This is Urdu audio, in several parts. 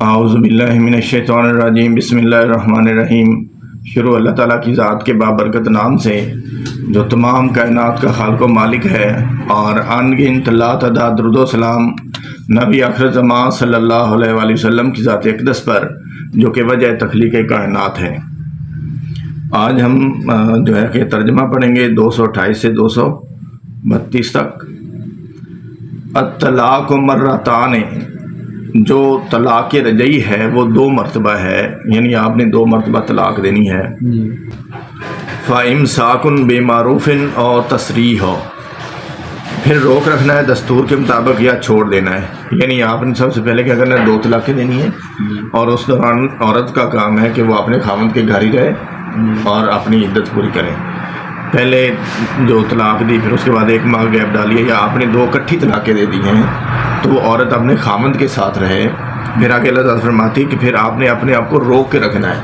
اعوذ باللہ من الشیطان الرجیم، بسم اللہ الرحمن الرحیم۔ شروع اللہ تعالیٰ کی ذات کے بابرکت نام سے جو تمام کائنات کا خالق و مالک ہے، اور انگنت لا تعداد درود و سلام نبی آخر زمان صلی اللہ علیہ وآلہ وسلم کی ذات اقدس پر جو کہ وجہ تخلیق کائنات ہے۔ آج ہم جو ہے کہ ترجمہ پڑھیں گے 228 سے 232 تک۔ الطلاق مرتان، جو طلاق رجعی ہے وہ 2 مرتبہ ہے، یعنی آپ نے 2 مرتبہ طلاق دینی ہے۔ فَإِمْسَاكٌ بِمَعْرُوفٍ اور تصریح ہو، پھر روک رکھنا ہے دستور کے مطابق یا چھوڑ دینا ہے۔ یعنی آپ نے سب سے پہلے کیا کرنا ہے، 2 طلاقیں دینی ہے، اور اس دوران عورت کا کام ہے کہ وہ اپنے خاوند کے گھر ہی رہے اور اپنی عدت پوری کرے۔ پہلے جو طلاق دی، پھر اس کے بعد 1 ماہ گیپ ڈالیے، یا آپ نے 2 اکٹھی طلاقیں دے دی ہیں تو وہ عورت اپنے خاوند کے ساتھ رہے۔ پھر آگے اللہ تعالیٰ فرماتی کہ پھر آپ نے اپنے آپ کو روک کے رکھنا ہے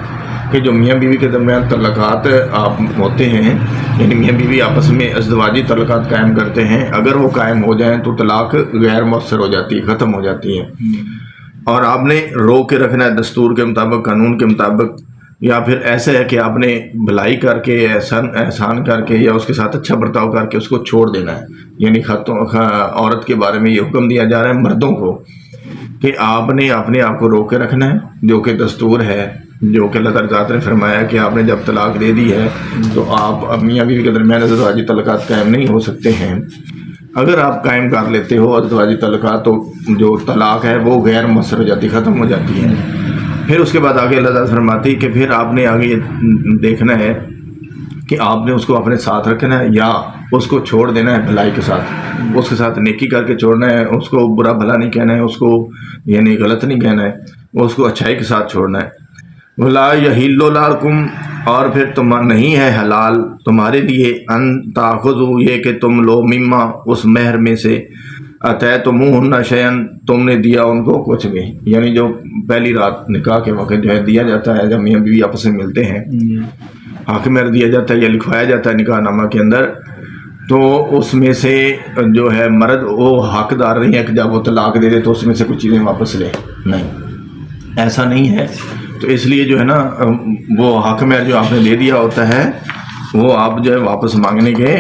کہ جو میاں بیوی کے درمیان تعلقات آپ ہوتے ہیں، یعنی میاں بیوی آپس میں ازدواجی تعلقات قائم کرتے ہیں، اگر وہ قائم ہو جائیں تو طلاق غیر مؤثر ہو جاتی ہے، ختم ہو جاتی ہے۔ اور آپ نے روک کے رکھنا ہے دستور کے مطابق، قانون کے مطابق، یا پھر ایسا ہے کہ آپ نے بھلائی کر کے، احسان کر کے، یا اس کے ساتھ اچھا برتاؤ کر کے اس کو چھوڑ دینا ہے۔ یعنی عورت کے بارے میں یہ حکم دیا جا رہا ہے مردوں کو کہ آپ نے اپنے آپ کو روک کے رکھنا ہے، جو کہ دستور ہے، جو کہ اللہ تعالیٰ نے فرمایا کہ آپ نے جب طلاق دے دی ہے تو آپ میاں بیوی کے درمیان ازدواجی تعلقات قائم نہیں ہو سکتے ہیں۔ اگر آپ قائم کر لیتے ہو ازدواجی تعلقات تو جو طلاق ہے وہ غیر مؤثر ہو جاتی، ختم ہو جاتی ہے۔ پھر اس کے بعد آگے اللہ تعالیٰ فرماتی کہ پھر آپ نے آگے یہ دیکھنا ہے کہ آپ نے اس کو اپنے ساتھ رکھنا ہے یا اس کو چھوڑ دینا ہے بھلائی کے ساتھ، اس کے ساتھ نیکی کر کے چھوڑنا ہے، اس کو برا بھلا نہیں کہنا ہے، اس کو یعنی غلط نہیں کہنا ہے، اس کو اچھائی کے ساتھ چھوڑنا ہے۔ وَلَا يَحِلُّ لَكُمْ، اور پھر نہیں ہے حلال تمہارے لیے، ان تاخذوا، یہ کہ تم لو، مما، اس مہر میں سے، آتیتموہن شیئا، تم نے دیا ان کو کچھ بھی، یعنی جو پہلی رات نکاح کے وقت جو ہے دیا جاتا ہے، جب میاں بیوی آپس میں ملتے ہیں، حق مہر دیا جاتا ہے یا لکھوایا جاتا ہے نکاح نامہ کے اندر، تو اس میں سے جو ہے مرد وہ حقدار نہیں ہے کہ جب وہ طلاق دے دے تو اس میں سے کچھ چیزیں واپس لے، نہیں، ایسا نہیں ہے۔ تو اس لیے جو ہے نا وہ حق مہر جو آپ نے دے دیا ہوتا ہے وہ آپ جو ہے واپس مانگنے کے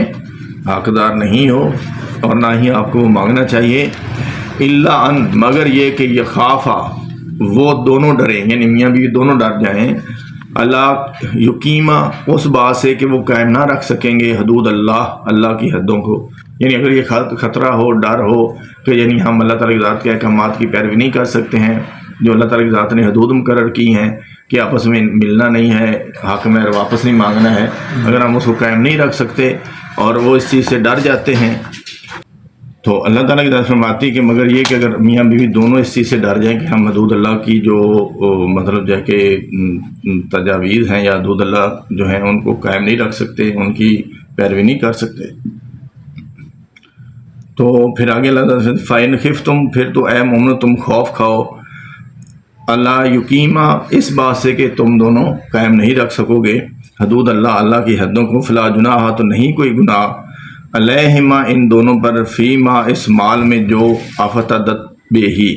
حقدار نہیں ہو، اور نہ ہی آپ کو وہ مانگنا چاہیے۔ الا ان، مگر یہ کہ یہ خافا، وہ دونوں ڈریں، یعنی میاں بیوی دونوں ڈر جائیں، اللہ یقیمہ، اس بات سے کہ وہ قائم نہ رکھ سکیں گے حدود اللہ کی حدوں کو۔ یعنی اگر یہ خطرہ ہو، ڈر ہو کہ یعنی ہم اللہ تعالیٰ کی ذات کے احکامات کی پیروی نہیں کر سکتے ہیں، جو اللہ تعالیٰ کی ذات نے حدود مقرر کی ہیں کہ آپس میں ملنا نہیں ہے، حق مہر واپس نہیں مانگنا ہے، اگر ہم اس کو قائم نہیں رکھ سکتے اور وہ اس چیز سے ڈر جاتے ہیں، تو اللہ تعالیٰ کی ذات فرماتی کہ مگر یہ کہ اگر میاں بیوی دونوں اس چیز سے ڈر جائیں کہ ہم حدود اللہ کی جو مطلب جو ہے کہ تجاویز ہیں یا حدود اللہ جو ہیں ان کو قائم نہیں رکھ سکتے، ان کی پیروی نہیں کر سکتے، تو پھر آگے اللہ تعالیٰ سے فَإِنْ خِفْتُمْ، پھر تو اے مومنو تم خوف کھاؤ، اللہ یقیمہ، اس بات سے کہ تم دونوں قائم نہیں رکھ سکو گے حدود اللہ کی حدوں کو، فلا جناح، تو نہیں کوئی گناہ، علیہما، ان دونوں پر، فیما، اس مال میں جو افتدت بہی،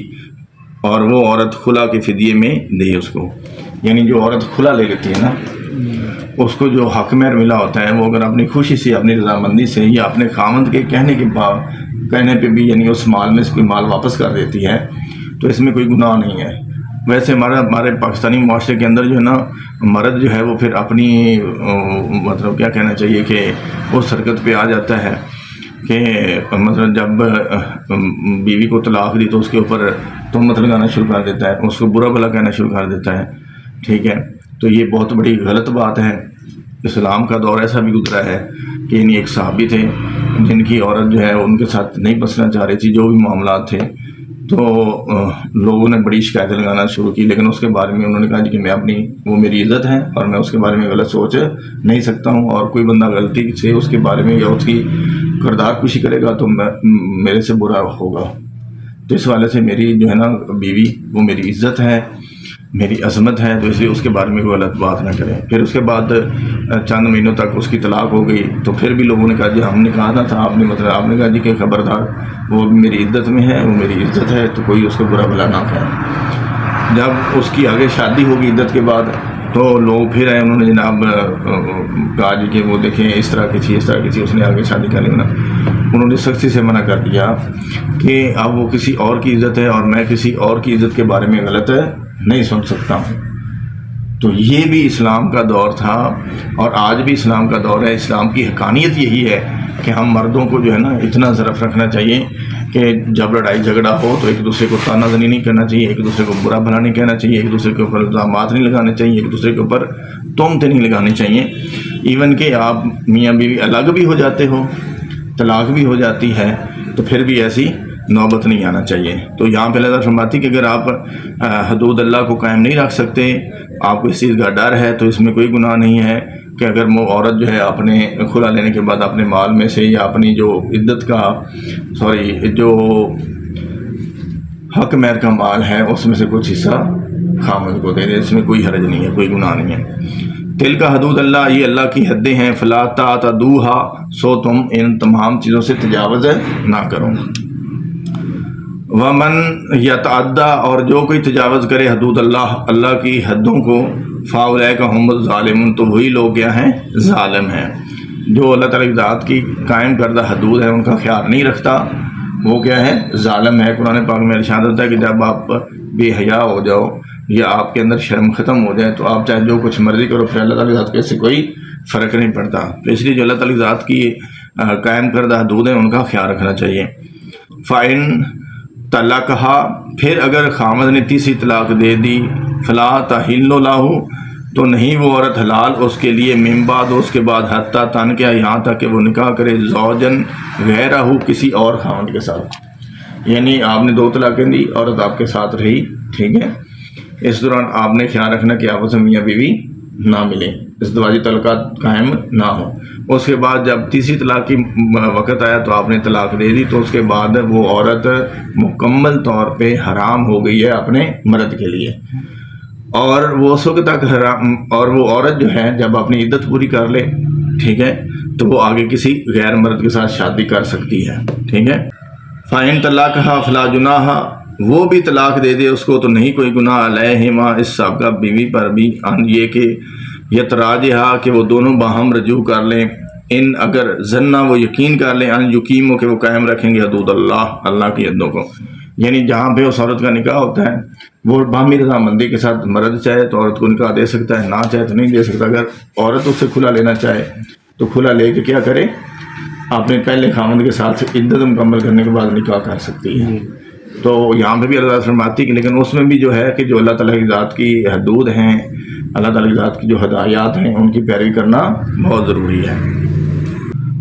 اور وہ عورت خلا کے فدیے میں دے اس کو، یعنی جو عورت خلا لے لیتی ہے نا، اس کو جو حق مہر ملا ہوتا ہے وہ اگر اپنی خوشی سے، اپنی رضامندی سے، یا اپنے خاوند کے کہنے پہ بھی یعنی اس مال میں سے کوئی مال واپس کر دیتی ہے تو اس میں کوئی گناہ نہیں ہے۔ ویسے ہمارے پاکستانی معاشرے کے اندر جو ہے نا مرد جو ہے وہ پھر اپنی مطلب کیا کہنا چاہیے کہ اس حرکت پہ آ جاتا ہے کہ مطلب جب بیوی کو طلاق دی تو اس کے اوپر تہمت لگانا شروع کر دیتا ہے، اس کو برا بھلا کہنا شروع کر دیتا ہے، ٹھیک ہے، تو یہ بہت بڑی غلط بات ہے۔ اسلام کا دور ایسا بھی گزرا ہے کہ یعنی ایک صحابی تھے جن کی عورت جو ہے ان کے ساتھ نہیں بسنا چاہ رہی تھی، جو بھی معاملات تھے، تو لوگوں نے بڑی شکایتیں لگانا شروع کی، لیکن اس کے بارے میں انہوں نے کہا کہ میں وہ میری عزت ہے اور میں اس کے بارے میں غلط سوچ نہیں سکتا ہوں، اور کوئی بندہ غلطی سے اس کے بارے میں یا اس کی کردار کشی کرے گا تو میرے سے برا ہوگا، تو اس والے سے میری جو ہے نا بیوی وہ میری عزت ہے، میری عظمت ہے، تو اس لیے اس کے بارے میں غلط بات نہ کریں۔ پھر اس کے بعد چند مہینوں تک اس کی طلاق ہو گئی، تو پھر بھی لوگوں نے کہا جی ہم نے کہا نہ تھا، آپ نے کہا جی کہ خبردار، وہ میری عزت میں ہے، وہ میری عزت ہے، تو کوئی اس کو برا بھلا نہ کہے۔ جب اس کی آگے شادی ہوگی عدت کے بعد تو لوگ پھر آئے، انہوں نے جناب کہا جی کہ وہ دیکھیں اس طرح کی تھی، اس طرح کی تھی، اس نے آگے شادی کر لی نا، انہوں نے سختی سے منع کر دیا کہ اب وہ کسی اور کی عزت ہے اور میں کسی اور کی عزت کے بارے میں غلط نہیں سن سکتا ہوں۔ تو یہ بھی اسلام کا دور تھا اور آج بھی اسلام کا دور ہے۔ اسلام کی حقانیت یہی ہے کہ ہم مردوں کو جو ہے نا اتنا ظرف رکھنا چاہیے کہ جب لڑائی جھگڑا ہو تو ایک دوسرے کو تانا زنی نہیں کرنا چاہیے، ایک دوسرے کو برا بھلا نہیں کہنا چاہیے، ایک دوسرے کے اوپر الزامات نہیں لگانے چاہیے، ایک دوسرے کے اوپر تہمتیں نہیں لگانی چاہیے۔ ایون کہ آپ میاں بیوی الگ بھی ہو جاتے ہو، طلاق بھی ہو جاتی ہے، تو پھر بھی ایسی نوبت نہیں آنا چاہیے۔ تو یہاں پہ اللہ تعالیٰ فرماتی کہ اگر آپ حدود اللہ کو قائم نہیں رکھ سکتے، آپ کو اس چیز کا ڈر ہے، تو اس میں کوئی گناہ نہیں ہے کہ اگر وہ عورت جو ہے اپنے کھلا لینے کے بعد اپنے مال میں سے یا اپنی جو عدت کا جو حق مہر کا مال ہے اس میں سے کچھ حصہ خامد کو دے دے، اس میں کوئی حرج نہیں ہے، کوئی گناہ نہیں ہے۔ تل کا حدود اللہ، یہ اللہ کی حدیں ہیں، فلا تعتدوہا، سو تم ان تمام چیزوں سے تجاوز نہ کرو۔ ومن یتعدی، اور جو کوئی تجاوز کرے حدود اللہ، اللہ کی حدوں کو، فاولئک هم الظالمون، تو وہی لوگ کیا ہیں؟ ظالم ہیں۔ جو اللہ تعالیٰ کی ذات کی قائم کردہ حدود ہے ان کا خیال نہیں رکھتا، وہ کیا ہے؟ ظالم ہے۔ قرآن پاک میں ارشاد ہوتا ہے کہ جب آپ بے حیا ہو جاؤ یا آپ کے اندر شرم ختم ہو جائے تو آپ چاہے جو کچھ مرضی کرو، پھر اللہ تعالیٰ کی ذات کے سے کوئی فرق نہیں پڑتا۔ تو اس لیے جو اللہ تعالیٰ کی ذات کی قائم کردہ حدود ہیں ان کا خیال رکھنا چاہیے۔ فَإِن طلقہا، پھر اگر خامد نے تیسری طلاق دے دی، فلا تحل لہ، تو نہیں وہ عورت حلال اس کے لیے، من بعد، اس کے بعد، حتیٰ تنکح، یہاں تک کہ وہ نکاح کرے، زوجن غیرہ، کسی اور خامد کے ساتھ۔ یعنی آپ نے 2 طلاقیں دی، عورت آپ کے ساتھ رہی، ٹھیک ہے، اس دوران آپ نے خیال رکھنا کہ آپس میں میاں بیوی نہ ملیں، ازدواجی تعلقات قائم نہ ہوں۔ اس کے بعد جب تیسری طلاق کی وقت آیا تو آپ نے طلاق دے دی، تو اس کے بعد وہ عورت مکمل طور پہ حرام ہو گئی ہے اپنے مرد کے لیے، اور وہ اس وقت تک حرام، اور وہ عورت جو ہے جب اپنی عدت پوری کر لے، ٹھیک ہے، تو وہ آگے کسی غیر مرد کے ساتھ شادی کر سکتی ہے، ٹھیک ہے۔ فَإِن طَلَّقَهَا فَلَا جُنَاحَ، وہ بھی طلاق دے دے اس کو تو نہیں کوئی گناہ علیہما، اس سابقہ بیوی پر بھی، ان یہ کہ یتراجعہا، کہ وہ دونوں باہم رجوع کر لیں، ان اگر زنا، وہ یقین کر لیں، ان یقیمو، کہ وہ قائم رکھیں گے حدود اللہ، اللہ کی حدوں کو۔ یعنی جہاں پہ اس عورت کا نکاح ہوتا ہے وہ باہمی رضامندی کے ساتھ، مرد چاہے تو عورت کو نکاح دے سکتا ہے، نہ چاہے تو نہیں دے سکتا۔ اگر عورت اس سے کھلا لینا چاہے تو کھلا لے کے کیا کرے؟ اپنے پہلے خامند کے ساتھ عدت مکمل کرنے کے بعد نکاح کر سکتی ہے۔ تو یہاں پہ بھی اللہ تعالیٰ فرماتی کہ لیکن اس میں بھی جو ہے کہ جو اللہ تعالیٰ کی ذات کی حدود ہیں، اللہ تعالیٰ کی ذات کی جو ہدایات ہیں ان کی پیروی کرنا بہت ضروری ہے۔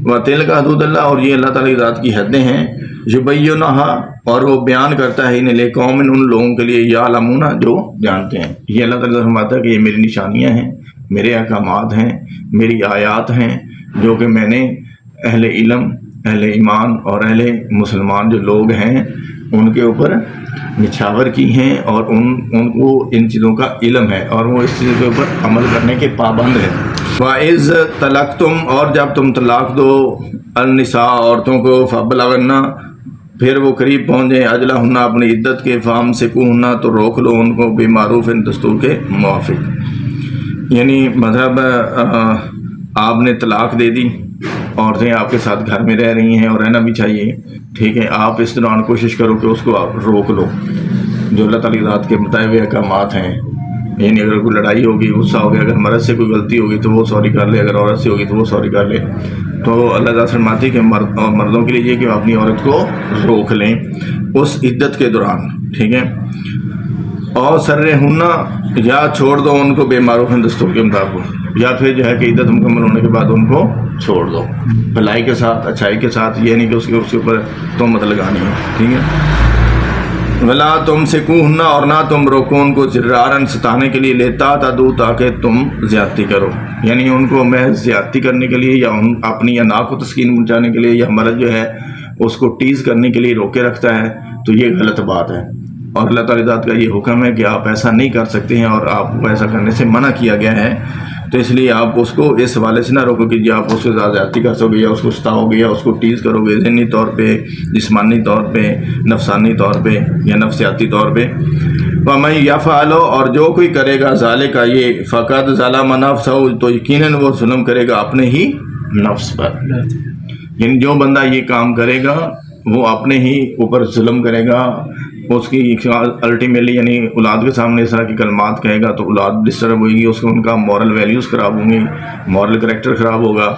وَتِلْكَ حدود اللہ، اور یہ اللہ تعالیٰ کی ذات کی حدیں ہیں، یُبَيِّنُهَا، اور وہ بیان کرتا ہے انہیں، لِقَوْمٍ، ان لوگوں کے لیے، یعلمون، جو جانتے ہیں۔ یہ اللہ تعالیٰ فرماتا ہے کہ یہ میری نشانیاں ہیں، میرے احکامات ہیں، میری آیات ہیں، جو کہ میں نے اہل علم، اہل ایمان اور اہل مسلمان جو لوگ ہیں ان کے اوپر نچھاور کی ہیں، اور ان کو ان چیزوں کا علم ہے اور وہ اس چیزوں کے اوپر عمل کرنے کے پابند ہیں۔ وَإِذْ طَلَقْتُمْ، اور جب تم طلاق دو، النساء، عورتوں کو، فَبَلَغْنَ، پھر وہ قریب پہنچ جائیں، اجلہن، اپنی عدت کے، فَأَمْسِكُوهُنَّ، تو روک لو ان کو، بِمَعْرُوفٍ، دستور کے موافق۔ یعنی مطلب آپ نے طلاق دے دی، عورتیں آپ کے ساتھ گھر میں رہ رہی ہیں اور رہنا بھی چاہیے، ٹھیک ہے، آپ اس دوران کوشش کرو کہ اس کو آپ روک لو، جو اللہ تعالیٰ کی ذات کے بتائے ہوئے احکامات ہیں۔ یعنی اگر کوئی لڑائی ہوگی، غصہ ہو گیا، اگر مرد سے کوئی غلطی ہوگی تو وہ سوری کر لے، اگر عورت سے ہوگی تو وہ سوری کر لے۔ تو اللہ تعالیٰ فرماتی کہ مردوں کے لیے یہ کہ وہ اپنی عورت کو روک لیں اس عدت کے دوران، ٹھیک ہے، اور سرہن، یا چھوڑ دو ان کو، بے معروف، دستور کے مطابق، یا پھر جو ہے کہ عدت مکمل ہونے کے بعد ان کو چھوڑ دو، بھلائی کے ساتھ، اچھائی کے ساتھ، یہ نہیں کہ اس کے اوپر تہمت لگانی ہے، ٹھیک ہے۔ ولا تمسکوہن، اور نہ تم روکو ان کو، ضرارن، ستانے کے لیے، لیتا تدو، تاکہ تم زیادتی کرو، یعنی ان کو محض زیادتی کرنے کے لیے، یا اپنی انا کو تسکین پہنچانے کے لیے، یا مرد جو ہے اس کو ٹیز کرنے کے لیے روکے رکھتا ہے، تو یہ غلط بات ہے۔ اور اللہ تعالیٰ ذات کا یہ حکم ہے کہ آپ ایسا نہیں کر سکتے ہیں، اور آپ کو ایسا کرنے سے منع کیا گیا ہے، تو اس لیے آپ اس کو اس حوالے سے نہ روکو کہ جی آپ اس کو زیادتی کر سکو گے، یا اس کو ستاؤ گے، یا اس کو ٹیز کرو گے، ذہنی طور پہ، جسمانی طور پہ، نفسانی طور پہ یا نفسیاتی طور پہ۔ وَمَن يَفْعَلُ اور جو کوئی کرے گا ذَلِکَ یہ فقط ظلم نفسہ تو یقیناً وہ ظلم کرے گا اپنے ہی نفس پر. یعنی جو بندہ یہ کام کرے گا وہ اپنے ہی اوپر ظلم کرے گا. اس کی الٹیمیٹلی یعنی اولاد کے سامنے اس طرح کی کلمات کہے گا تو اولاد ڈسٹرب ہوئے گی، اس کو ان کا مورل ویلیوز خراب ہوں گی، مورل کریکٹر خراب ہوگا.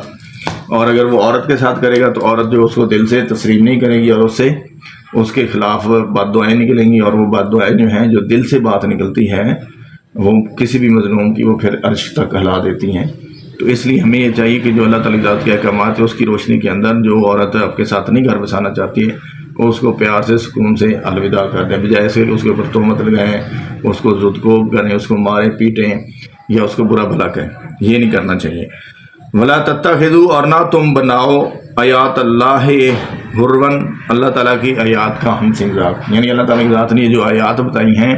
اور اگر وہ عورت کے ساتھ کرے گا تو عورت جو اس کو دل سے تسلیم نہیں کرے گی اور اس سے اس کے خلاف بد دعائیں نکلیں گی، اور وہ بد دعائیں جو ہیں جو دل سے بات نکلتی ہیں وہ کسی بھی مظلوم کی وہ پھر عرش تک ہلا دیتی ہیں. تو اس لیے ہمیں یہ چاہیے کہ جو اللہ تعالیٰ کی ذات کے احکامات ہے اس کی روشنی کے اندر جو عورت آپ کے ساتھ نہیں گھر بسانا چاہتی ہے اس کو پیار سے سکون سے الوداع کر دیں، بجائے سے کہ اس کے اوپر تہمت لگائیں، اس کو زدکوب کریں، اس کو ماریں پیٹیں یا اس کو برا بھلا کہیں. یہ نہیں کرنا چاہیے. ولا تتخذوا اور نہ تم بناؤ آیات اللہ حرون اللہ تعالیٰ کی آیات کا ہنسی مذاق. یعنی اللہ تعالیٰ کی ذات نے جو آیات بتائی ہیں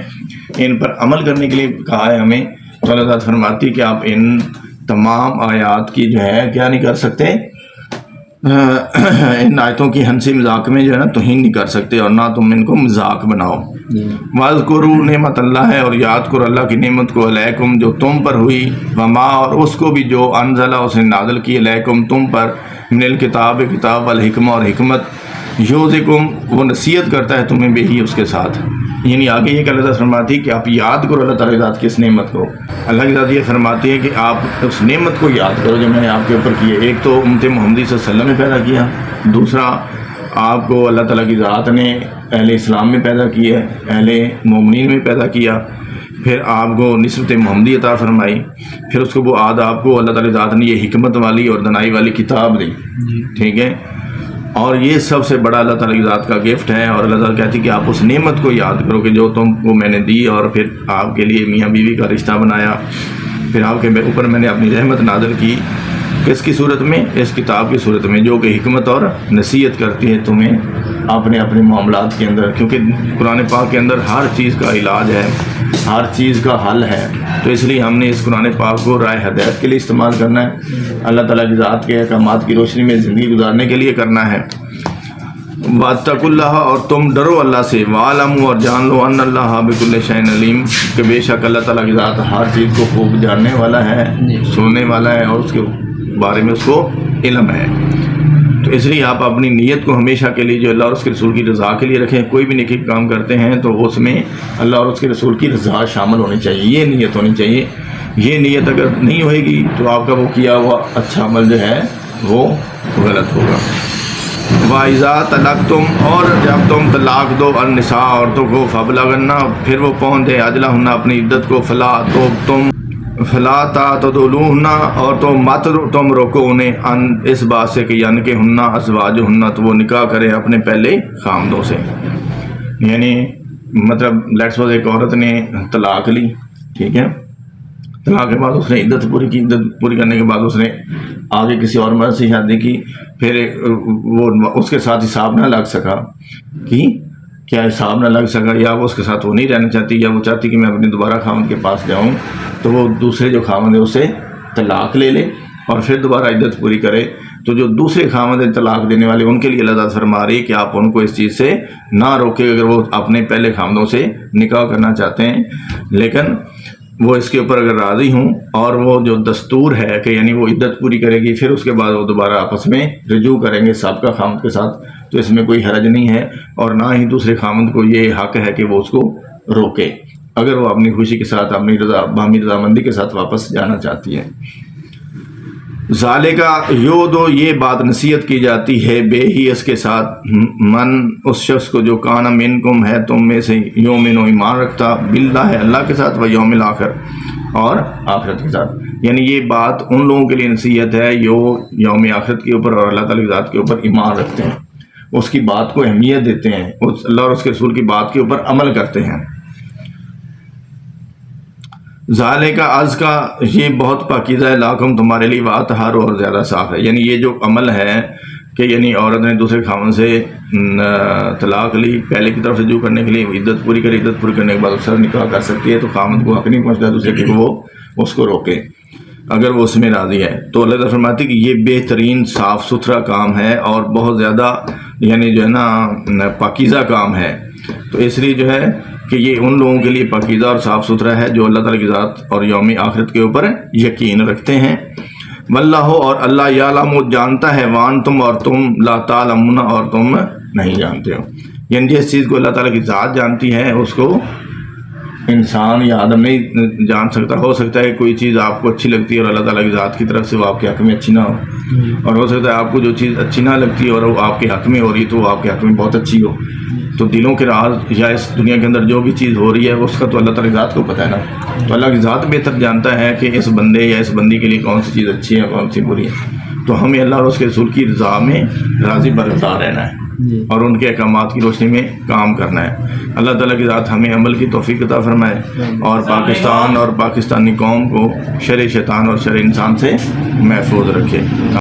ان پر عمل کرنے کے لیے کہا ہے ہمیں. تو اللہ تعالیٰ فرماتی کہ آپ ان تمام آیات کی جو ہے کیا نہیں کر سکتے، ان آیتوں کی ہنسی مذاق میں جو ہے نا توہین نہیں کر سکتے، اور نہ تم ان کو مذاق بناؤ. واذکروا نعمت اللہ ہے اور یاد کرو اللہ کی نعمت کو علیکم جو تم پر ہوئی، وما اور اس کو بھی جو انزلہ اس نے نازل کی علیکم تم پر، من الکتاب کتاب والحکمہ اور حکمت، یعظکم وہ نصیحت کرتا ہے تمہیں بھی اس کے ساتھ. یعنی آگے یہ کہ اللہ تعالیٰ فرماتی ہے کہ آپ یاد کرو اللہ تعالیٰ کی ذات کی اس نعمت کو. اللہ کی ذات یہ فرماتی ہے کہ آپ اس نعمت کو یاد کرو جو میں نے آپ کے اوپر کی ہے. ایک تو امت محمدی صلی اللہ علیہ وسلم میں پیدا کیا، دوسرا آپ کو اللہ تعالیٰ کی ذات نے اہل اسلام میں پیدا کیا ہے، اہل مومنین میں پیدا کیا، پھر آپ کو نسبت محمدی عطا فرمائی، پھر اس کو وہ آپ کو اللہ تعالیٰ کی ذات نے یہ حکمت والی اور دنائی والی کتاب دی. ٹھیک ہے، اور یہ سب سے بڑا اللہ تعالیٰ کی ذات کا گفٹ ہے. اور اللہ تعالیٰ کہتی ہے کہ آپ اس نعمت کو یاد کرو کہ جو تم کو میں نے دی، اور پھر آپ کے لیے میاں بیوی کا رشتہ بنایا، پھر آپ کے اوپر میں نے اپنی رحمت نازل کی. کس کی صورت میں؟ اس کتاب کی صورت میں جو کہ حکمت اور نصیحت کرتی ہے تمہیں اپنے معاملات کے اندر. کیونکہ قرآن پاک کے اندر ہر چیز کا علاج ہے، ہر چیز کا حل ہے. تو اس لیے ہم نے اس قرآن پاک کو رائے ہدایت کے لیے استعمال کرنا ہے، اللہ تعالیٰ کی ذات کے احکامات کی روشنی میں زندگی گزارنے کے لیے کرنا ہے. واتقوا اللہ اور تم ڈرو اللہ سے، وعلموا اور جان لو ان اللہ بکل شیء علیم کہ بے شک اللہ تعالیٰ کی ذات ہر چیز کو خوب جاننے والا ہے، سننے والا ہے، اور اس کے بارے میں اس کو علم ہے. تو اس لیے آپ اپنی نیت کو ہمیشہ کے لیے جو اللہ اور اس کے رسول کی رضا کے لیے رکھیں. کوئی بھی نیکی کام کرتے ہیں تو اس میں اللہ اور اس کے رسول کی رضا شامل ہونی چاہیے، یہ نیت ہونی چاہیے. یہ نیت اگر نہیں ہوئے گی تو آپ کا وہ کیا ہوا اچھا عمل جو ہے وہ غلط ہوگا. وَإِذَا طَلَقْتُمْ اور جب تم طلاق دو النساء عورتوں کو، فَبْلَغْنَ پھر وہ پہنچ دے اجلہن اپنی عدت کو، فلا تعتدلوہن اور تو مت تم روکو انہیں ان اس بات سے کہ ینکحن ازواجہن تو وہ نکاح کریں اپنے پہلے خامدوں سے. یعنی مطلب لیٹس سپوز ایک عورت نے طلاق لی، ٹھیک ہے، طلاق کے بعد اس نے عدت پوری کی، عدت پوری کرنے کے بعد اس نے آگے کسی اور مرد سے شادی کی، پھر وہ اس کے ساتھ حساب نہ لگ سکا کہ کیا حساب نہ لگ سکا، یا وہ اس کے ساتھ وہ نہیں رہنا چاہتی، یا وہ چاہتی کہ میں اپنی دوبارہ خامد کے پاس جاؤں، تو وہ دوسرے جو خامد ہے اسے طلاق لے لے اور پھر دوبارہ عدت پوری کرے. تو جو دوسرے خامد طلاق دینے والے ان کے لیے اللہ تعالیٰ فرما رہی ہے کہ آپ ان کو اس چیز سے نہ روکے اگر وہ اپنے پہلے خامدوں سے نکاح کرنا چاہتے ہیں، لیکن وہ اس کے اوپر اگر راضی ہوں اور وہ جو دستور ہے کہ یعنی وہ عدت پوری کرے گی پھر اس کے بعد وہ دوبارہ آپس میں رجوع کریں گے سابقہ خامد کے ساتھ، تو اس میں کوئی حرج نہیں ہے. اور نہ ہی دوسرے خامد کو یہ حق ہے کہ وہ اس کو روکے اگر وہ اپنی خوشی کے ساتھ اپنی باہمی رضامندی کے ساتھ واپس جانا چاہتی ہے. ذالکا یودو یہ بات نصیحت کی جاتی ہے بے ہی اس کے ساتھ من اس شخص کو جو کانا منکم ہے تم میں سے یومن و ایمان رکھتا باللہ ہے اللہ کے ساتھ و یوم الاخر اور آخرت کے ساتھ. یعنی یہ بات ان لوگوں کے لیے نصیحت ہے جو یوم آخرت کے اوپر اور اللہ تعالیٰ کی ذات کے اوپر ایمان رکھتے ہیں، اس کی بات کو اہمیت دیتے ہیں، اس اللہ اور اس کے رسول کی بات کے اوپر عمل کرتے ہیں. ذالکہ از کا یہ بہت پاکیزہ ہے، لاکم تمہارے لیے واطہر اور زیادہ صاف ہے. یعنی یہ جو عمل ہے کہ یعنی عورت نے دوسرے خاوند سے طلاق لی، پہلے کی طرف رجوع کرنے کے لیے عدت پوری کری، عدت پوری کرنے کے بعد اکثر نکاح کر سکتی ہے، تو خاوند کو حق نہیں پہنچتا دوسرے کہ وہ اس کو روکے اگر وہ اس میں راضی ہے. تو اللہ تعالیٰ فرماتی ہے کہ یہ بہترین صاف ستھرا کام ہے اور بہت زیادہ یعنی جو ہے نا پاکیزہ کام ہے. تو اس لیے جو ہے کہ یہ ان لوگوں کے لیے پاکیزہ اور صاف ستھرا ہے جو اللہ تعالیٰ کی ذات اور یوم آخرت کے اوپر یقین رکھتے ہیں۔ واللہ اور اللہ یعلم جانتا ہے، وانتم اور تم لا تعلمون اور تم نہیں جانتے ہو۔ یعنی جس چیز کو اللہ تعالیٰ کی ذات جانتی ہے اس کو انسان یا آدم نہیں جان سکتا۔ ہو سکتا ہے کوئی چیز آپ کو اچھی لگتی ہے اور اللہ تعالیٰ کی ذات کی طرف سے وہ آپ کے حق میں اچھی نہ ہو، اور ہو سکتا ہے آپ کو جو چیز اچھی نہ لگتی ہے اور وہ آپ کے حق میں ہو رہی تو وہ آپ کے حق میں بہت اچھی ہو۔ تو دلوں کے راز یا اس دنیا کے اندر جو بھی چیز ہو رہی ہے اس کا تو اللہ تعالیٰ کی ذات کو پتہ ہے نا، تو اللہ کی ذات بہتر جانتا ہے کہ اس بندے یا اس بندی کے لیے کون سی چیز اچھی ہے کون سی بری ہے۔ تو ہمیں اللہ اور اس کے رسول کی رضا میں راضی برگزار رہنا ہے اور ان کے احکامات کی روشنی میں کام کرنا ہے۔ اللہ تعالیٰ کی ذات ہمیں عمل کی توفیق عطا فرمائے اور پاکستان اور پاکستانی قوم کو شر شیطان اور شر انسان سے محفوظ رکھے۔